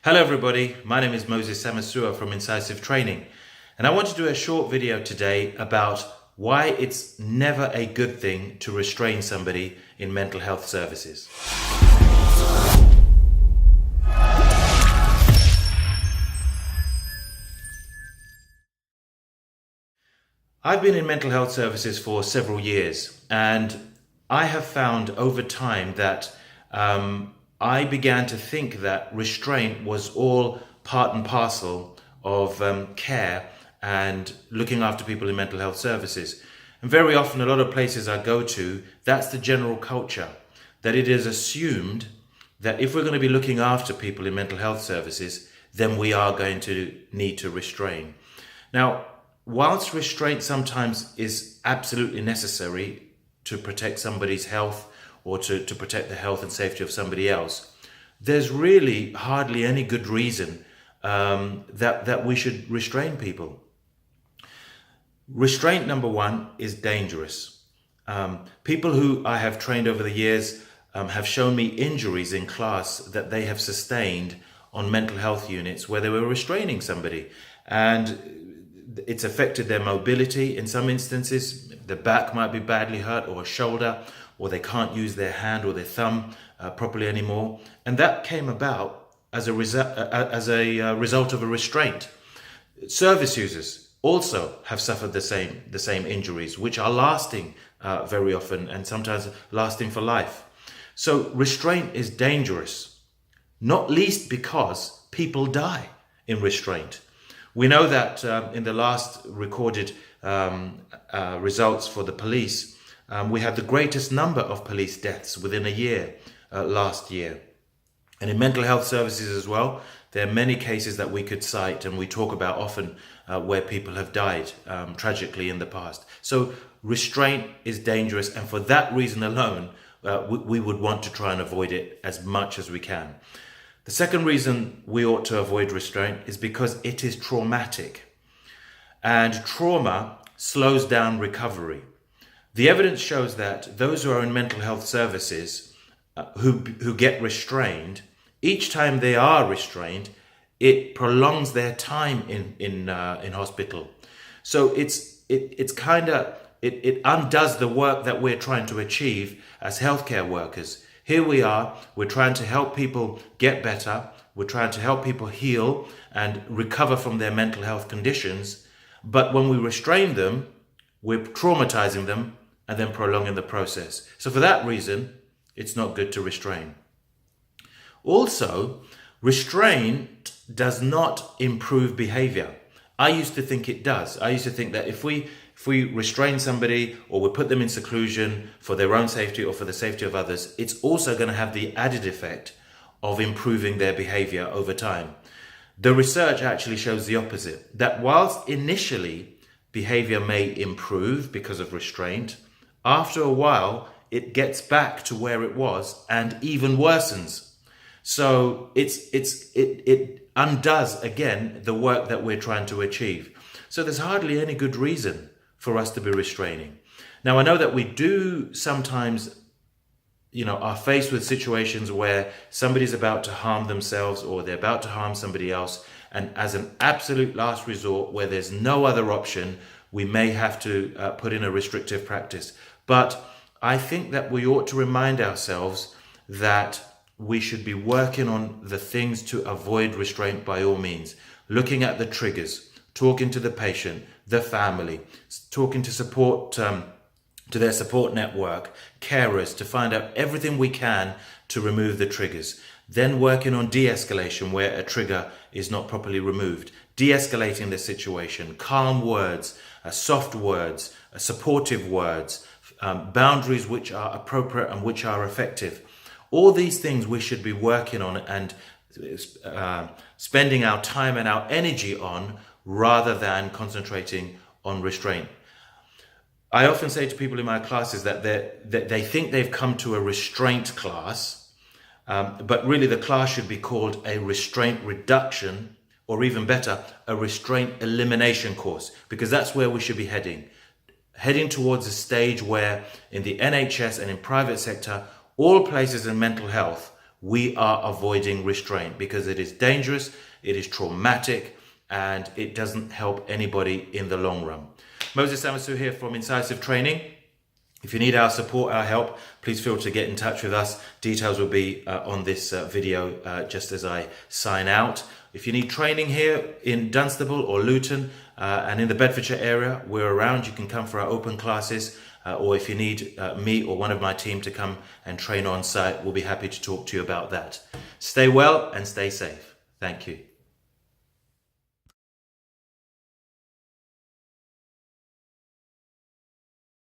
Hello everybody, my name is Moses Samasuwo from Incisive Training, and I want to do a short video today about why it's never a good thing to restrain somebody in mental health services. I've been in mental health services for several years, and I have found over time that I began to think that restraint was all part and parcel of care and looking after people in mental health services. And very often, a lot of places I go to, that's the general culture, that it is assumed that if we're going to be looking after people in mental health services, then we are going to need to restrain. Now, whilst restraint sometimes is absolutely necessary to protect somebody's health or to protect the health and safety of somebody else, there's really hardly any good reason that we should restrain people. Restraint, number one, is dangerous. People who I have trained over the years have shown me injuries in class that they have sustained on mental health units where they were restraining somebody, and it's affected their mobility. In some instances, the back might be badly hurt, or a shoulder, or they can't use their hand or their thumb properly anymore. And that came about as a result of a restraint. Service users also have suffered the same injuries, which are lasting very often, and sometimes lasting for life. So restraint is dangerous, not least because people die in restraint. We know that in the last recorded results for the police, we had the greatest number of police deaths within a year last year. And in mental health services as well, there are many cases that we could cite and we talk about often where people have died tragically in the past. So restraint is dangerous, and for that reason alone, we would want to try and avoid it as much as we can. The second reason we ought to avoid restraint is because it is traumatic, and trauma slows down recovery. The evidence shows that those who are in mental health services who get restrained, each time they are restrained, it prolongs their time in hospital. So it undoes the work that we're trying to achieve as healthcare workers. Here we are, we're trying to help people get better, we're trying to help people heal and recover from their mental health conditions, but when we restrain them, we're traumatizing them and then prolonging the process. So for that reason, it's not good to restrain. Also, restraint does not improve behavior. I used to think it does. I used to think that if we restrain somebody or we put them in seclusion for their own safety or for the safety of others, it's also going to have the added effect of improving their behavior over time. The research actually shows the opposite, that whilst initially behavior may improve because of restraint, after a while it gets back to where it was and even worsens. So it undoes again the work that we're trying to achieve. So there's hardly any good reason for us to be restraining. Now, I know that we do sometimes, are faced with situations where somebody's about to harm themselves or they're about to harm somebody else. And as an absolute last resort, where there's no other option, we may have to put in a restrictive practice. But I think that we ought to remind ourselves that we should be working on the things to avoid restraint by all means, looking at the triggers, talking to the patient, the family, talking to their support network, carers, to find out everything we can to remove the triggers. Then working on de-escalation where a trigger is not properly removed, de-escalating the situation, calm words, soft words, supportive words, boundaries which are appropriate and which are effective. All these things we should be working on and spending our time and our energy on, rather than concentrating on restraint. I often say to people in my classes that they think they've come to a restraint class, but really the class should be called a restraint reduction, or even better, a restraint elimination course, because that's where we should be heading towards a stage where in the NHS and in private sector, all places in mental health, we are avoiding restraint because it is dangerous, it is traumatic, and it doesn't help anybody in the long run. Moses Samasuwo here from Incisive Training. If you need our support, our help, please feel to get in touch with us. Details will be on this video just as I sign out. If you need training here in Dunstable or Luton and in the Bedfordshire area, we're around. You can come for our open classes, or if you need me or one of my team to come and train on site, we'll be happy to talk to you about that. Stay well and stay safe. Thank you.